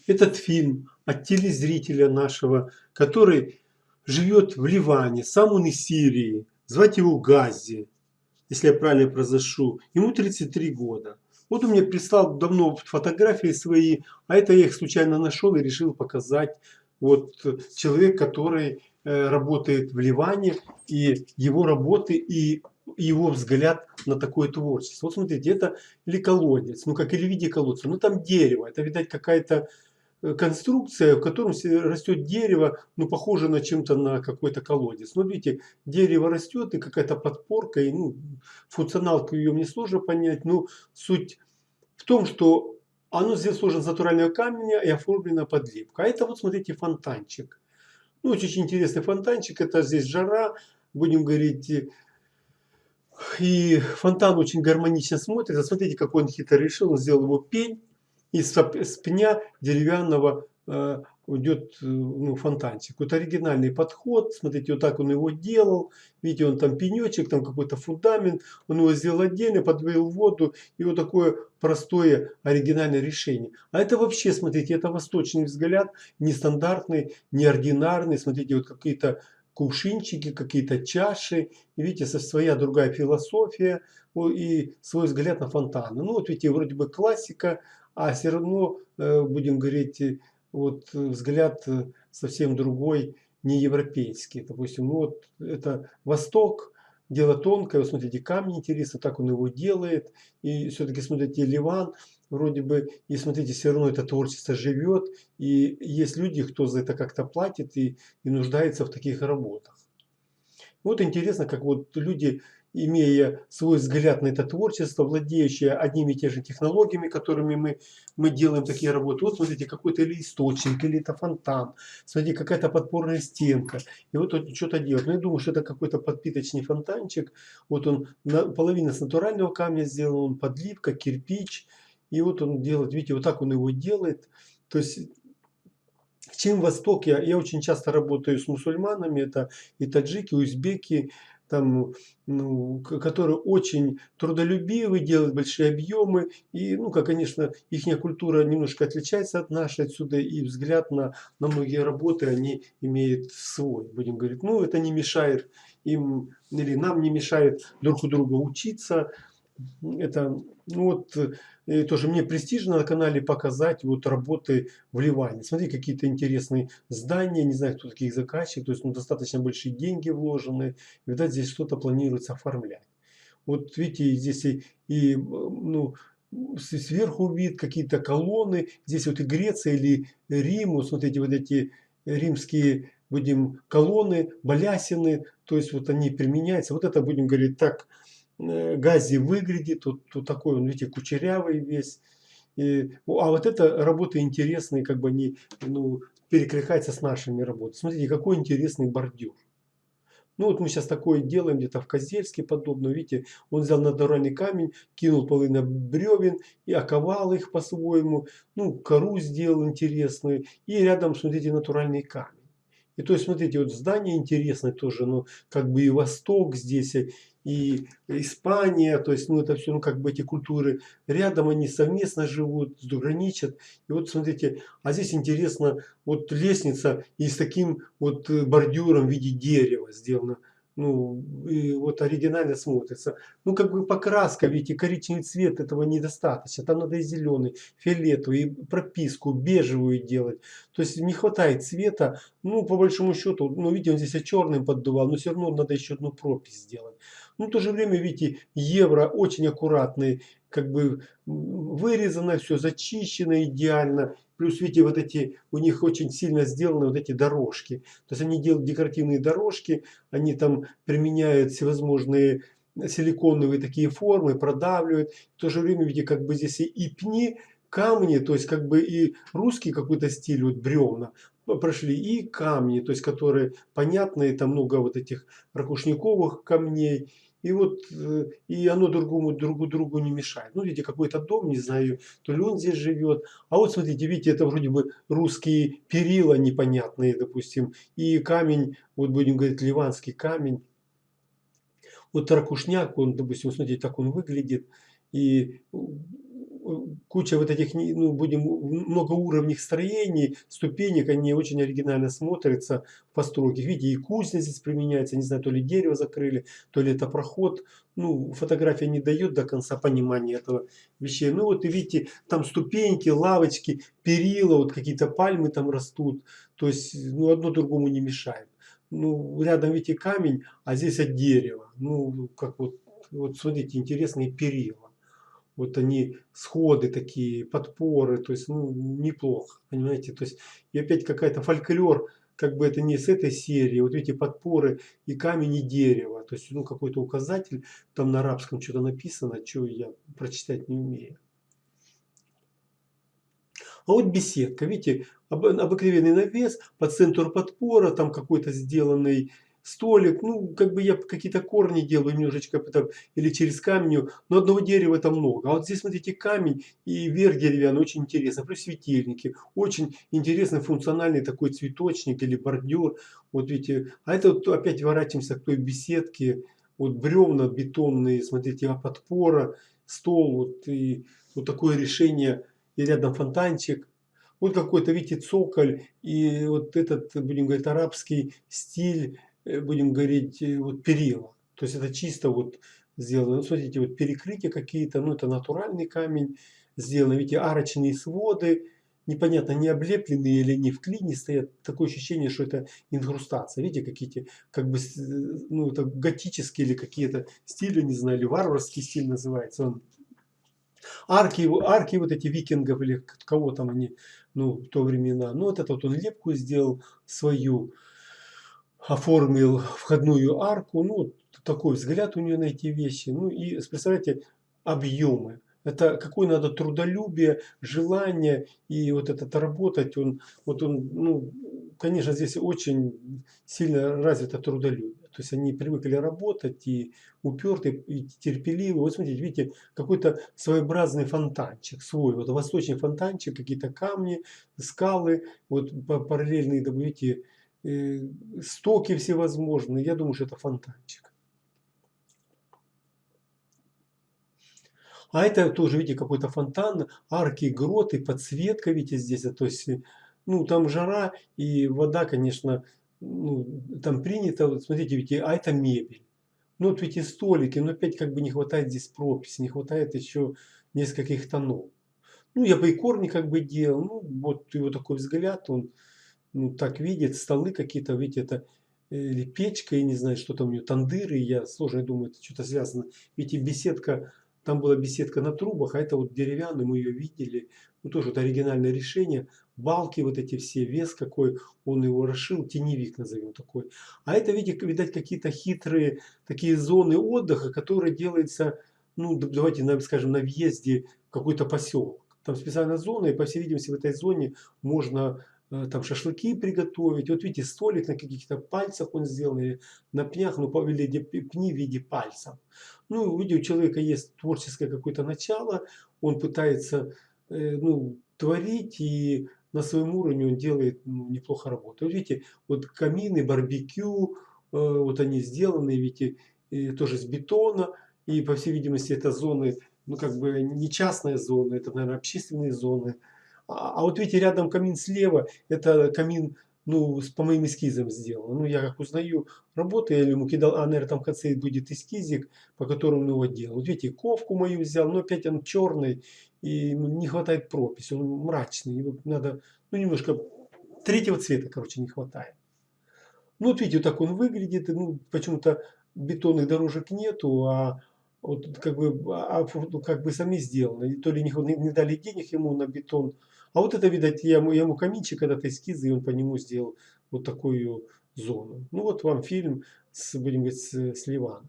этот фильм от телезрителя нашего, который живет в Ливане, сам он из Сирии, звать его Гази, если я правильно произношу, ему 33 года. Вот он мне прислал давно фотографии свои, а это я их случайно нашел и решил показать. Вот человек, который работает в Ливане, и его работы, и его взгляд на такое творчество. Вот смотрите, это или колодец, ну как или в виде колодца, ну там дерево, это, видать, какая-то конструкция, в котором растет дерево, ну, похоже на чем-то на какой-то колодец. Но видите, дерево растет и какая-то подпорка, и ну, функционалку ее мне сложно понять, но суть в том, что оно здесь сложено из натурального камня и оформлена подлипка. А это вот, смотрите, фонтанчик. Ну, очень интересный фонтанчик, это здесь жара, будем говорить, и фонтан очень гармонично смотрится. Смотрите, какой он хитро решил. Он сделал его пень, и с пня деревянного уйдет ну, фонтанчик. Вот оригинальный подход. Смотрите, вот так он его делал. Видите, он там пенечек, там какой-то фундамент. Он его сделал отдельно, подвел воду. И вот такое простое оригинальное решение. А это вообще, смотрите, это восточный взгляд. Нестандартный, неординарный. Смотрите, вот какие-то кувшинчики, какие-то чаши. И видите, своя другая философия и свой взгляд на фонтаны. Ну вот видите, вроде бы классика, а все равно, будем говорить, вот взгляд совсем другой, не европейский. Допустим, ну вот это Восток, дело тонкое. Вот смотрите, камень интересно, так он его делает. И все-таки, смотрите, Ливан, вроде бы, и смотрите, все равно это творчество живет. И есть люди, кто за это как-то платит и нуждается в таких работах. Вот интересно, как вот люди, имея свой взгляд на это творчество, владеющие одними и теми же технологиями, которыми мы делаем такие работы. Вот смотрите, какой-то или источник, или это фонтан, смотрите, какая-то подпорная стенка. И вот он что-то делает. Но я думаю, что это какой-то подпиточный фонтанчик. Вот он половина с натурального камня сделан, он подливка, кирпич. И вот он делает, видите, вот так он его делает. То есть чем Восток, я очень часто работаю с мусульманами, это и таджики, и узбеки, там, ну, которые очень трудолюбивы, делают большие объемы. И, ну, как, конечно, их культура немножко отличается от нашей отсюда, и взгляд на многие работы они имеют свой, будем говорить. Ну, это не мешает им, или нам не мешает друг у друга учиться. Это, ну вот, тоже мне престижно на канале показать вот работы в Ливане. Смотри, какие-то интересные здания, не знаю, кто таких заказчик, то есть ну, достаточно большие деньги вложены. Видать, здесь что-то планируется оформлять. Вот видите, здесь ну, сверху вид, какие-то колонны. Здесь вот и Греция или Рим, вот смотрите, вот эти римские, будем, колонны, балясины, то есть вот они применяются. Вот это, будем говорить так, Гази выглядит, вот такой он, видите, кучерявый весь. А вот это работы интересные, как бы они ну, перекликаются с нашими работами. Смотрите, какой интересный бордюр. Ну вот мы сейчас такое делаем где-то в Козельске подобное. Видите, он взял натуральный камень, кинул половину бревен и оковал их по-своему. Ну, кору сделал интересную. И рядом, смотрите, натуральный камень. И то есть, смотрите, вот здание интересное тоже, ну, как бы и Восток здесь, и Испания, то есть, ну, это все, ну, как бы эти культуры рядом, они совместно живут, граничат. И вот, смотрите, а здесь интересно, вот лестница и с таким вот бордюром в виде дерева сделана. Ну, и вот оригинально смотрится. Ну, как бы покраска, видите, коричневый цвет этого недостаточно. Там надо и зеленый, фиолетовый, и прописку, бежевую делать. То есть не хватает цвета. Ну, по большому счету, ну, видите, он здесь черным поддувал, но все равно надо еще одну пропись сделать. Ну, в то же время, видите, евро очень аккуратный, как бы вырезано все, зачищено идеально. Плюс, видите, вот эти, у них очень сильно сделаны вот эти дорожки. То есть они делают декоративные дорожки, они там применяют всевозможные силиконовые такие формы, продавливают. В то же время, видите, как бы здесь и пни, камни, то есть как бы и русский какой-то стиль, вот бревна прошли, и камни, то есть которые понятные, там много вот этих ракушниковых камней. И вот и оно другу другу не мешает. Ну, видите, какой-то дом, не знаю, то ли он здесь живет. А вот смотрите, видите, это вроде бы русские перила непонятные, допустим, и камень, вот будем говорить, ливанский камень. Вот ракушняк, он, допустим, смотрите, так он выглядит. И куча вот этих, ну, будем, многоуровневых строений, ступенек, они очень оригинально смотрятся в постройке. Видите, и кузня здесь применяется, не знаю, то ли дерево закрыли, то ли это проход. Ну, фотография не дает до конца понимания этого вещей. Ну, вот и видите, там ступеньки, лавочки, перила, вот какие-то пальмы там растут. То есть, ну, одно другому не мешает. Ну, рядом, видите, камень, а здесь от дерева. Ну, как вот смотрите, интересные перила. Вот они, сходы такие, подпоры, то есть, ну, неплохо, понимаете. То есть, и опять какая-то фольклор, как бы это не с этой серии. Вот видите, подпоры и камень, и дерево. То есть, ну, какой-то указатель, там на арабском что-то написано, что я прочитать не умею. А вот беседка, видите, обыкновенный навес, по центру подпора, там какой-то сделанный столик, ну, как бы я какие-то корни делаю немножечко там, или через камень, но одного дерева там много. А вот здесь, смотрите, камень и верх деревянный, очень интересно, плюс светильники, очень интересный функциональный такой цветочник или бордюр, вот видите. А это вот опять ворачиваемся к той беседке, вот бревна бетонные, смотрите, а подпора, стол, вот и вот такое решение, и рядом фонтанчик. Вот какой-то, видите, цоколь, и вот этот, будем говорить, арабский стиль, будем говорить, вот перила. То есть это чисто вот сделано. Ну, смотрите, вот перекрытия какие-то, ну, это натуральный камень сделано. Видите, арочные своды, непонятно, не облепленные или не в клине стоят. Такое ощущение, что это инкрустация. Видите, какие-то, как бы, ну, это готические или какие-то стили, не знаю, или варварский стиль называется он. Арки вот эти викингов или кого там они, ну, в то времена. Ну, вот это вот он лепку сделал свою, оформил входную арку. Ну, вот такой взгляд у нее на эти вещи. Ну, и представляете, объемы. Это какое надо трудолюбие, желание и вот этот работать. Вот он, ну, конечно, здесь очень сильно развито трудолюбие. То есть они привыкли работать и уперты, и терпеливы. Вот смотрите, видите, какой-то своеобразный фонтанчик, свой, вот восточный фонтанчик, какие-то камни, скалы, вот параллельные, да, видите, э, стоки всевозможные. Я думаю, что это фонтанчик. А это тоже, видите, какой-то фонтан, арки, гроты, подсветка, видите, здесь. То есть, ну, там жара и вода, конечно, ну, там принято. Вот смотрите, видите, а это мебель. Ну, вот эти столики, но опять как бы не хватает здесь прописи, не хватает еще нескольких тонов. Ну, я бы и корни как бы делал. Ну, вот его такой взгляд, он, ну, так видит, столы какие-то, видите, это или печка, я не знаю, что там у нее, тандыры, я сложно думаю, это что-то связано. Видите, беседка, там была беседка на трубах, а это вот деревянный, мы ее видели. Ну, тоже вот оригинальное решение. Балки вот эти все, вес какой, он его расшил, теневик назовем такой. А это, видите, видать, какие-то хитрые такие зоны отдыха, которые делаются, ну, давайте, скажем, на въезде в какой-то поселок. Там специальная зона, и, по всей видимости, в этой зоне можно там шашлыки приготовить. Вот видите, столик на каких-то пальцах он сделан, или на пнях, ну, по виде пни в виде пальцев. Ну, видите, у человека есть творческое какое-то начало, он пытается, ну, творить, и на своем уровне он делает, ну, неплохо работу. Вот видите, вот камины, барбекю, вот они сделаны, видите, тоже с бетона, и, по всей видимости, это зоны, ну, как бы не частная зона, это, наверное, общественные зоны. А вот видите, рядом камин слева, это камин, ну, по моим эскизам сделан. Ну, я как узнаю работы, я ему кидал, а, наверное, там в конце будет эскизик, по которому он его делал. Вот видите, ковку мою взял, но опять он черный, и не хватает прописи, он мрачный. Его надо, ну, немножко третьего цвета, короче, не хватает. Ну, вот видите, вот так он выглядит, ну, почему-то бетонных дорожек нету, а вот как бы, ну, как бы сами сделаны. И то ли не дали денег ему на бетон. А вот это, видать, я ему каминчик когда-то эскизы, и он по нему сделал вот такую зону. Ну, вот вам фильм, будем говорить, с Ливана.